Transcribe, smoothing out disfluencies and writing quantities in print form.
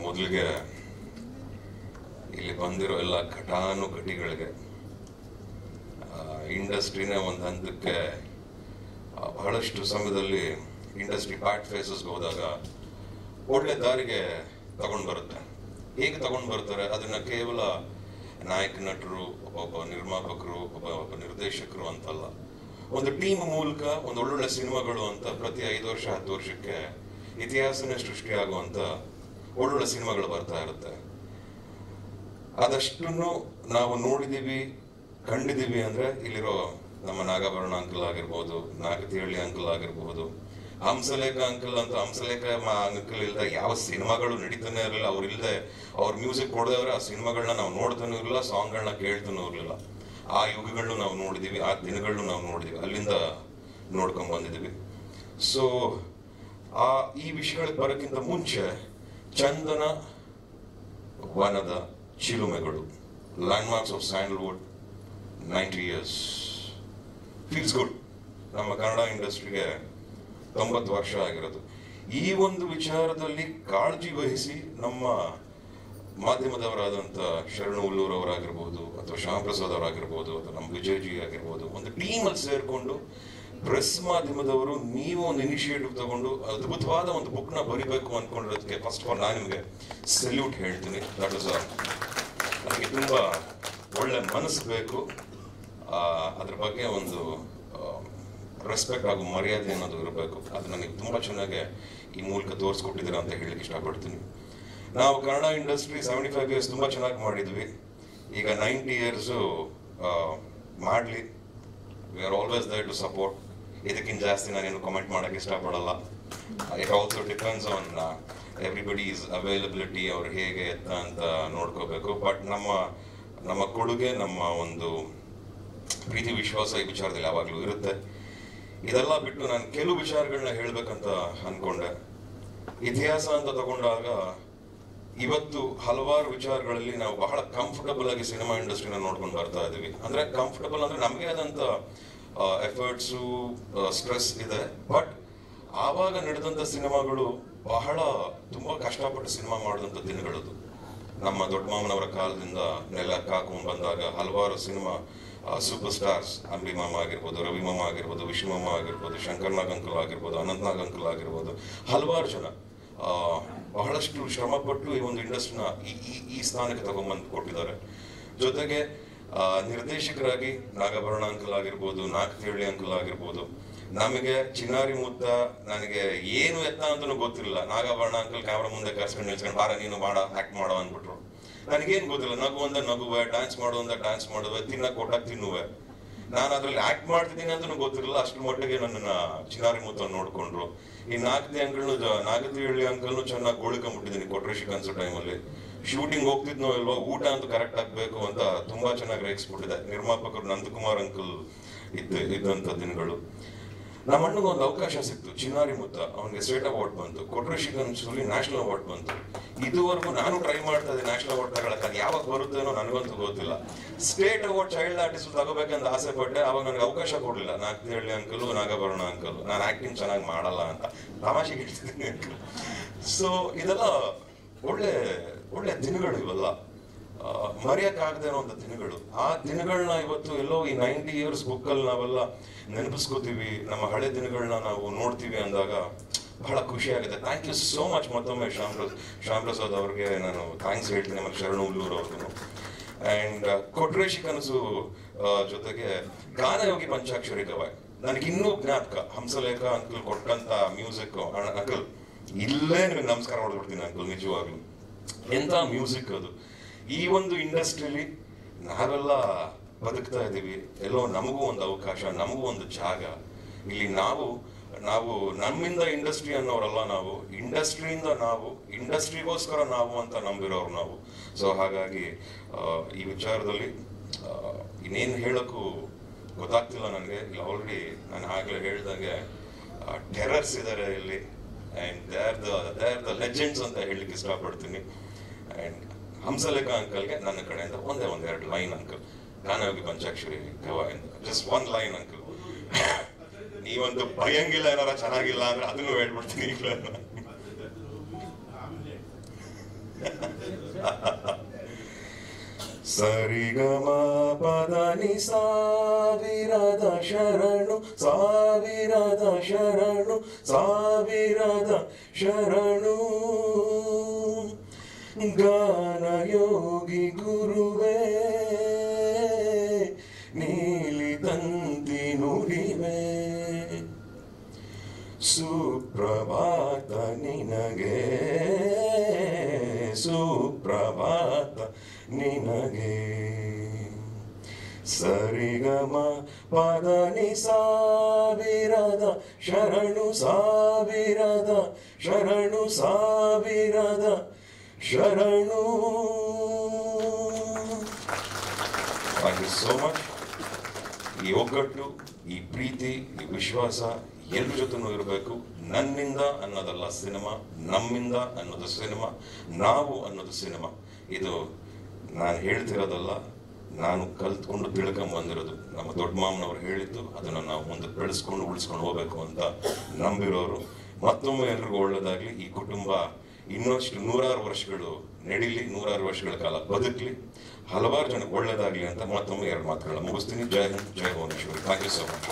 ಮೊದಲಿಗೆ ಇಲ್ಲಿ ಬಂದಿರೋ ಎಲ್ಲ ಘಟಾನುಘಟಿಗಳಿಗೆ ಇಂಡಸ್ಟ್ರಿನ ಒಂದು ಹಂತಕ್ಕೆ ಬಹಳಷ್ಟು ಸಮಯದಲ್ಲಿ ಇಂಡಸ್ಟ್ರಿ ಬ್ಯಾಡ್ ಫೇಸಸ್ಗೆ ಹೋದಾಗ ಒಳ್ಳೆ ದಾರಿಗೆ ತಗೊಂಡು ಬರುತ್ತೆ. ಹೇಗೆ ತಗೊಂಡು ಬರ್ತಾರೆ ಅದನ್ನ ಕೇವಲ ನಾಯಕ ನಟರು, ಒಬ್ಬ ನಿರ್ಮಾಪಕರು, ಒಬ್ಬ ನಿರ್ದೇಶಕರು ಅಂತಲ್ಲ, ಒಂದು ಟೀಮ್ ಮೂಲಕ ಒಂದು ಒಳ್ಳೊಳ್ಳೆ ಸಿನಿಮಾಗಳು ಅಂತ ಪ್ರತಿ 5 ವರ್ಷ 10 ವರ್ಷಕ್ಕೆ ಇತಿಹಾಸನೇ ಸೃಷ್ಟಿಯಾಗುವಂತ ಒಳ್ಳೊಳ್ಳೆ ಸಿನಿಮಾಗಳು ಬರ್ತಾ ಇರುತ್ತೆ. ಅದಷ್ಟನ್ನು ನಾವು ನೋಡಿದೀವಿ, ಕಂಡಿದೀವಿ ಅಂದ್ರೆ ಇಲ್ಲಿರೋ ನಮ್ಮ ನಾಗಾಭರಣ ಅಂಕಲ್ ಆಗಿರ್ಬೋದು, ನಾಗತಿಹಳ್ಳಿ ಅಂಕಲ್ ಆಗಿರ್ಬೋದು, ಹಂಸಲೇಖ ಅಂಕಲ್ ಅಂತ. ಹಂಸಲೇಖ ಅಂಕಲ್ ಇಲ್ಲದೆ ಯಾವ ಸಿನಿಮಾಗಳು ನಡೀತಾನೆ ಇರಲಿಲ್ಲ. ಅವ್ರು ಇಲ್ಲದೆ ಅವ್ರ ಮ್ಯೂಸಿಕ್ ಕೊಡದವ್ರೆ ಆ ಸಿನಿಮಾಗಳನ್ನ ನಾವು ನೋಡ್ತಾನೂ ಇರಲಿಲ್ಲ, ಸಾಂಗ್ಗಳನ್ನ ಕೇಳ್ತಾನೂ ಇರಲಿಲ್ಲ. ಆ ಯುಗಗಳನ್ನು ನಾವು ನೋಡಿದೀವಿ, ಆ ದಿನಗಳನ್ನು ನಾವು ನೋಡಿದೀವಿ, ಅಲ್ಲಿಂದ ನೋಡ್ಕೊಂಡ್ ಬಂದಿದ್ದೀವಿ. ಸೊ ಈ ವಿಷಯಗಳಿಗೆ ಬರೋಕ್ಕಿಂತ ಮುಂಚೆ ಚಂದನ ವನದ ಚಿಲುಮೆಗಳು, landmarks of Sandalwood, 90 years feels good. ನಮ್ಮ ಕನ್ನಡ ಇಂಡಸ್ಟ್ರಿಗೆ 90 ವರ್ಷ ಆಗಿರೋದು. ಈ ಒಂದು ವಿಚಾರದಲ್ಲಿ ಕಾಳಜಿ ವಹಿಸಿ ನಮ್ಮ ಮಾಧ್ಯಮದವರಾದಂಥ ಶರಣು ಉಲ್ಲೂರ್ ಅವರಾಗಿರ್ಬೋದು, ಅಥವಾ ಶ್ಯಾಮ್ ಪ್ರಸಾದ್ ಅವರಾಗಿರ್ಬೋದು, ಅಥವಾ ನಮ್ಮ ವಿಜಯಜಿ ಆಗಿರ್ಬೋದು, ಒಂದು ಟೀಮಲ್ಲಿ ಸೇರಿಕೊಂಡು ಪ್ರೆಸ್ ಮಾಧ್ಯಮದವರು ನೀವು ಒಂದು ಇನಿಷಿಯೇಟಿವ್ ತಗೊಂಡು ಅದ್ಭುತವಾದ ಒಂದು ಬುಕ್ನ ಬರಿಬೇಕು ಅಂದ್ಕೊಂಡಿರೋದಕ್ಕೆ ಫಸ್ಟ್ ಆಫ್ ಆಲ್ ನಾನು ನಿಮಗೆ ಸೆಲ್ಯೂಟ್ ಹೇಳ್ತೀನಿ. ದಟ್ ಇಸ್ ನನಗೆ ತುಂಬ ಒಳ್ಳೆ ಮನಸ್ಸು ಬೇಕು. ಅದ್ರ ಬಗ್ಗೆ ಒಂದು ರೆಸ್ಪೆಕ್ಟ್ ಹಾಗೂ ಮರ್ಯಾದೆ ಅನ್ನೋದು ಇರಬೇಕು. ಅದು ನನಗೆ ತುಂಬ ಚೆನ್ನಾಗಿ ಈ ಮೂಲಕ ತೋರಿಸ್ಕೊಟ್ಟಿದ್ದೀರಾ ಅಂತ ಹೇಳಲಿಕ್ಕೆ ಇಷ್ಟಪಡ್ತೀನಿ. ನಾವು ಕನ್ನಡ ಇಂಡಸ್ಟ್ರಿ 75 years ತುಂಬ ಚೆನ್ನಾಗಿ ಮಾಡಿದ್ವಿ. ಈಗ 90 years ಮಾಡಲಿ. We are always there to support. ಇದಕ್ಕಿಂತ ಜಾಸ್ತಿ ನಾನೇನು ಕಮೆಂಟ್ ಮಾಡೋಕ್ಕೆ ಇಷ್ಟಪಡಲ್ಲ. It also depends on everybody's availability, ಅವ್ರು ಹೇಗೆ ಎತ್ತ ಅಂತ ನೋಡ್ಕೋಬೇಕು. ಬಟ್ ನಮ್ಮ ಕೊಡುಗೆ, ನಮ್ಮ ಒಂದು ಪ್ರೀತಿ ವಿಶ್ವಾಸ ಈ ವಿಚಾರದಲ್ಲಿ ಯಾವಾಗಲೂ ಇರುತ್ತೆ. ಇದೆಲ್ಲ ಬಿಟ್ಟು ನಾನು ಕೆಲವು ವಿಚಾರಗಳನ್ನ ಹೇಳ್ಬೇಕಂತ ಅನ್ಕೊಂಡೆ. ಇತಿಹಾಸ ಅಂತ ತಗೊಂಡಾಗ ಇವತ್ತು ಹಲವಾರು ವಿಚಾರಗಳಲ್ಲಿ ನಾವು ಬಹಳ ಕಂಫರ್ಟಬಲ್ ಆಗಿ ಸಿನಿಮಾ ಇಂಡಸ್ಟ್ರಿನ ನೋಡ್ಕೊಂಡು ಬರ್ತಾ ಇದೀವಿ. ಅಂದ್ರೆ ಕಂಫರ್ಟಬಲ್ ಅಂದ್ರೆ ನಮಗೆ ಆದಂತ ಎಫರ್ಟ್ಸು, ಸ್ಟ್ರೆಸ್ ಇದೆ. ಬಟ್ ಆವಾಗ ನಡೆದಂತ ಸಿನಿಮಾಗಳು ಬಹಳ ತುಂಬಾ ಕಷ್ಟಪಟ್ಟು ಸಿನಿಮಾ ಮಾಡಿದಂಥ ದಿನಗಳದು. ನಮ್ಮ ದೊಡ್ಡ ಮಾಮನವರ ಕಾಲದಿಂದ ನೆಲಕ್ಕೆ ಹಾಕೊಂಡು ಬಂದಾಗ ಹಲವಾರು ಸಿನಿಮಾ ಸೂಪರ್ ಸ್ಟಾರ್ಸ್, ಅಂಬಿ ಮಾಮ ಆಗಿರ್ಬೋದು, ರವಿ ಮಾಮ ಆಗಿರ್ಬೋದು, ವಿಷ್ಣು ಮಾಮ ಆಗಿರ್ಬೋದು, ಶಂಕರ್ ನಾಗ್ ಅಂಕಲ್ ಆಗಿರ್ಬೋದು, ಅನಂತ್ ನಾಗ್ ಅಂಕಲ್ ಆಗಿರ್ಬೋದು, ಹಲವಾರು ಜನ ಬಹಳಷ್ಟು ಶ್ರಮಪಟ್ಟು ಈ ಒಂದು ಇಂಡಸ್ಟ್ರಿನ ಈ ಸ್ಥಾನಕ್ಕೆ ತಗೊಂಡ್ಬಂದು ಕೊಟ್ಟಿದ್ದಾರೆ. ಜೊತೆಗೆ ನಿರ್ದೇಶಕರಾಗಿ ನಾಗಾಭರಣ ಅಂಕಲ್ ಆಗಿರ್ಬೋದು, ನಾಗತಿಹಳ್ಳಿ ಅಂಕಲ್ ಆಗಿರ್ಬೋದು. ನಮಗೆ ಚಿನ್ನಾರಿ ಮುದ್ದ ನನಗೆ ಏನು ಎತ್ತ ಅಂತನೂ ಗೊತ್ತಿರಲಿಲ್ಲ. ನಾಗಾಭರಣ ಅಂಕಲ್ ಕ್ಯಾಮ್ರಾ ಮುಂದೆ ಕರ್ಸ್ಕೊಂಡು ನಿಲ್ಸ್ಕೊಂಡು ಬಾರ ನೀನು ಮಾಡ, ಆಕ್ಟ್ ಮಾಡೋ ಅಂದ್ಬಿಟ್ರು. ನನಗೇನು ಗೊತ್ತಿಲ್ಲ. ನಗು ಅಂದ ನಗುವೆ, ಡ್ಯಾನ್ಸ್ ಮಾಡು ಅಂದ ಡ್ಯಾನ್ಸ್ ಮಾಡುವೆ, ತಿನ್ನಕ್ ಕೊಟ್ಟಾಗ ತಿನ್ನುವೆ. ನಾನು ಅದ್ರಲ್ಲಿ ಆಕ್ಟ್ ಮಾಡ್ತಿದ್ದೀನಿ ಅಂತನೂ ಗೊತ್ತಿರಲಿಲ್ಲ. ಅಷ್ಟ್ರ ಮಟ್ಟಿಗೆ ನನ್ನನ್ನ ಚಿನ್ನಾರಿ ಮುತ್ತ ನೋಡ್ಕೊಂಡ್ರು. ಈ ನಾಗತಿಹಳ್ಳಿ ಅಂಕಲ್ನು ಚೆನ್ನಾಗಿ ಗೋಳಿಕೊಂಡ್ಬಿಟ್ಟಿದ್ದೀನಿ ಕೊಟ್ರೇಶಿ ಕನ್ಸೋ ಟೈಮಲ್ಲಿ. ಶೂಟಿಂಗ್ ಹೋಗ್ತಿದ್ನೋ ಇಲ್ವೋ, ಊಟ ಅಂತ ಕರೆಕ್ಟ್ ಆಗ್ಬೇಕು ಅಂತ ತುಂಬಾ ಚೆನ್ನಾಗಿ ರೇಗಿಸ್ಬಿಟ್ಟಿದೆ. ನಿರ್ಮಾಪಕರು ನಂದಕುಮಾರ್ ಅಂಕಲ್ ಇದ್ದಂತ ದಿನಗಳು. ನಮ್ಮ ಅಣ್ಣಗೆ ಒಂದು ಅವಕಾಶ ಸಿಕ್ತು, ಚಿನ್ನಾರಿ ಮುತ್ತ. ಅವನಿಗೆ ಸ್ಟೇಟ್ ಅವಾರ್ಡ್ ಬಂತು, ಕೊಟ್ರೇಶಿ ಕನ್ಸಲ್ಲಿ ನ್ಯಾಷನಲ್ ಅವಾರ್ಡ್ ಬಂತು. ಇದುವರೆಗೂ ನಾನು ಟ್ರೈ ಮಾಡ್ತಾ ಇದ್ದೆ ನ್ಯಾಷನಲ್ ಅವಾರ್ಡ್ ತಗೊಳಕ್ಕೆ. ಅದು ಯಾವಾಗ ಬರುತ್ತೇನೋ ನನಗಂತೂ ಗೊತ್ತಿಲ್ಲ. ಸ್ಟೇಟ್ ಅವಾರ್ಡ್ ಚೈಲ್ಡ್ ಆರ್ಟಿಸ್ಟ್ ತಗೋಬೇಕಂತ ಆಸೆ ಪಟ್ಟೆ. ಅವಾಗ ನನಗೆ ಅವಕಾಶ ಕೊಡ್ಲಿಲ್ಲ ನಾಗತಿಹಳ್ಳಿ ಅಂಕಲು, ನಾಗಾಭರಣ ಅಂಕಲು. ನಾನು ಆಕ್ಟಿಂಗ್ ಚೆನ್ನಾಗಿ ಮಾಡಲ್ಲ ಅಂತ ತಮಾಷೆಗೆ ಇಡ್ತಿದ್ದೀನಿ ಅಂಕಲ್. ಸೊ ಇದೆಲ್ಲ ಒಳ್ಳೆ ದಿನಗಳು ಇವೆಲ್ಲ, ಮರೆಯಕ್ಕಾಗದೇ ಇರುವಂತ ದಿನಗಳು. ಆ ದಿನಗಳನ್ನ ಇವತ್ತು ಎಲ್ಲೋ ಈ 90 years ಬುಕ್ಕಲ್ಲಿ ನಾವೆಲ್ಲ ನೆನಪಿಸ್ಕೋತೀವಿ. ನಮ್ಮ ಹಳೆ ದಿನಗಳನ್ನ ನಾವು ನೋಡ್ತೀವಿ ಅಂದಾಗ ಬಹಳ ಖುಷಿ ಆಗುತ್ತೆ. ಥ್ಯಾಂಕ್ ಯು ಸೋ ಮಚ್ ಮತ್ತೊಮ್ಮೆ ಶ್ಯಾಮ್ ಪ್ರಸಾದ್ ಅವ್ರಿಗೆ ನಾನು ಥ್ಯಾಂಕ್ಸ್ ಹೇಳ್ತೀನಿ, ಆಮೇಲೆ ಶರಣು ಉಲ್ಲೂರ್ ಅವ್ರಿಗೂ. ಅಂಡ್ ಕೊಟ್ರೇಶಿ ಕನಸು ಜೊತೆಗೆ ಗಾನಯೋಗಿ ಪಂಚಾಕ್ಷರಿ ಗವಾಯ್ ನನಗಿನ್ನೂ ಜ್ಞಾಪಕ. ಹಂಸಲೇಖ ಅಂಕಲ್ ಕೊಟ್ಟಂತ ಮ್ಯೂಸಿಕ್. ಅಂಕಲ್ ಇಲ್ಲೇ ನಿಮಗೆ ನಮಸ್ಕಾರ ಮಾಡ್ಬಿಡ್ತೀನಿ ಅಂಕಲ್, ನಿಜವಾಗ್ಲು ಎಂತ ಮ್ಯೂಸಿಕ್ ಅದು. ಈ ಒಂದು ಇಂಡಸ್ಟ್ರಿಲಿ ನಾವೆಲ್ಲ ಬದುಕ್ತಾ ಇದ್ದೀವಿ. ಎಲ್ಲೋ ನಮಗೂ ಒಂದು ಅವಕಾಶ, ನಮಗೂ ಒಂದು ಜಾಗ. ಇಲ್ಲಿ ನಾವು ನಮ್ಮಿಂದ ಇಂಡಸ್ಟ್ರಿ ಅನ್ನೋರಲ್ಲ, ನಾವು ಇಂಡಸ್ಟ್ರಿಯಿಂದ ನಾವು ಇಂಡಸ್ಟ್ರಿಗೋಸ್ಕರ ನಾವು ಅಂತ ನಂಬಿರೋರು ನಾವು. ಸೊ ಹಾಗಾಗಿ ಈ ವಿಚಾರದಲ್ಲಿ ಇನ್ನೇನು ಹೇಳಕ್ಕೂ ಗೊತ್ತಾಗ್ತಿಲ್ಲ ನನಗೆ. ಇಲ್ಲಿ ಆಲ್ರೆಡಿ ನಾನು ಆಗಲೇ ಹೇಳ್ದಂಗೆ ಟೆರರ್ಸ್ ಇದ್ದಾರೆ ಇಲ್ಲಿ. And they are the legends ಅಂತ ಹೇಳಲಿಕ್ಕೆ ಇಷ್ಟಪಡ್ತೀನಿ. ಆ್ಯಂಡ್ ಹಂಸಲೇಖ ಅಂಕಲ್ಗೆ ನನ್ನ ಕಡೆಯಿಂದ ಒಂದೆರಡು ಲೈನ್ ಅಂಕಲ್. ಗಾನಯೋಗಿ ಪಂಚಾಕ್ಷರಿ ಗವಾಯಿಂದ ಜಸ್ಟ್ 1 line ಅಂಕಲ್. ನೀವ ಬಂತು ಭಯಂಗಿಲ್ಲ, ಏನಾರ ಚೆನ್ನಾಗಿಲ್ಲ ಅಂದ್ರೆ ಅದನ್ನು ಹೇಳ್ಬಿಡ್ತೀನಿ ಈಗಲೇ. ಸರಿಗಮ ಪದನಿ ಸಾವಿರದ ಶರಣು ಸಾವಿರದ ಶರಣು ಸಾವಿರದ ಶರಣು ಗಾನಯೋಗಿ ಗುರುವೇ ನೀಲಿ ತಂತಿ ನುಡಿವೆ ಸುಪ್ರಭಾತ ನಿನಗೆ ಸುಪ್ರಭಾತ ನಿನಗೆ ಸರಿಗಮ ಪದನಿ ಸಾವಿರದ ಶರಣು ಸಾವಿರದ ಶರಣು ಸಾವಿರದ ಶರಣು. Thank you so much. ಈ ಒಗ್ಗಟ್ಟು, ಈ ಪ್ರೀತಿ, ಈ ವಿಶ್ವಾಸ ಎಲ್ಲರ ಜೊತೆನೂ ಇರಬೇಕು. ನನ್ನಿಂದ ಅನ್ನೋದಲ್ಲ ಸಿನಿಮಾ, ನಮ್ಮಿಂದ ಅನ್ನೋದು ಸಿನಿಮಾ, ನಾವು ಅನ್ನೋದು ಸಿನಿಮಾ. ಇದು ನಾನು ಹೇಳ್ತಿರೋದಲ್ಲ, ನಾನು ಕಲ್ತ್ಕೊಂಡು ತಿಳ್ಕೊಂಬಂದಿರೋದು. ನಮ್ಮ ದೊಡ್ಡ ಮಾಮನವ್ರು ಹೇಳಿದ್ದು, ಅದನ್ನು ನಾವು ಮುಂದೆ ಬೆಳೆಸ್ಕೊಂಡು ಉಳಿಸ್ಕೊಂಡು ಹೋಗ್ಬೇಕು ಅಂತ ನಂಬಿರೋರು. ಮತ್ತೊಮ್ಮೆ ಎಲ್ರಿಗೂ ಒಳ್ಳೆಯದಾಗಲಿ. ಈ ಕುಟುಂಬ ಇನ್ನಷ್ಟು 100 ವರ್ಷಗಳು ನಡೀಲಿ, 100 ವರ್ಷಗಳ ಕಾಲ ಬದುಕಲಿ, ಹಲವಾರು ಜನಕ್ಕೆ ಒಳ್ಳೆಯದಾಗಲಿ ಅಂತ ಮತ್ತೊಮ್ಮೆ 2 ಮಾತುಗಳನ್ನ ಮುಗಿಸ್ತೀನಿ. ಜೈ ಹಿಂದ್, ಜೈ Bhuvaneshwari. Thank you so much.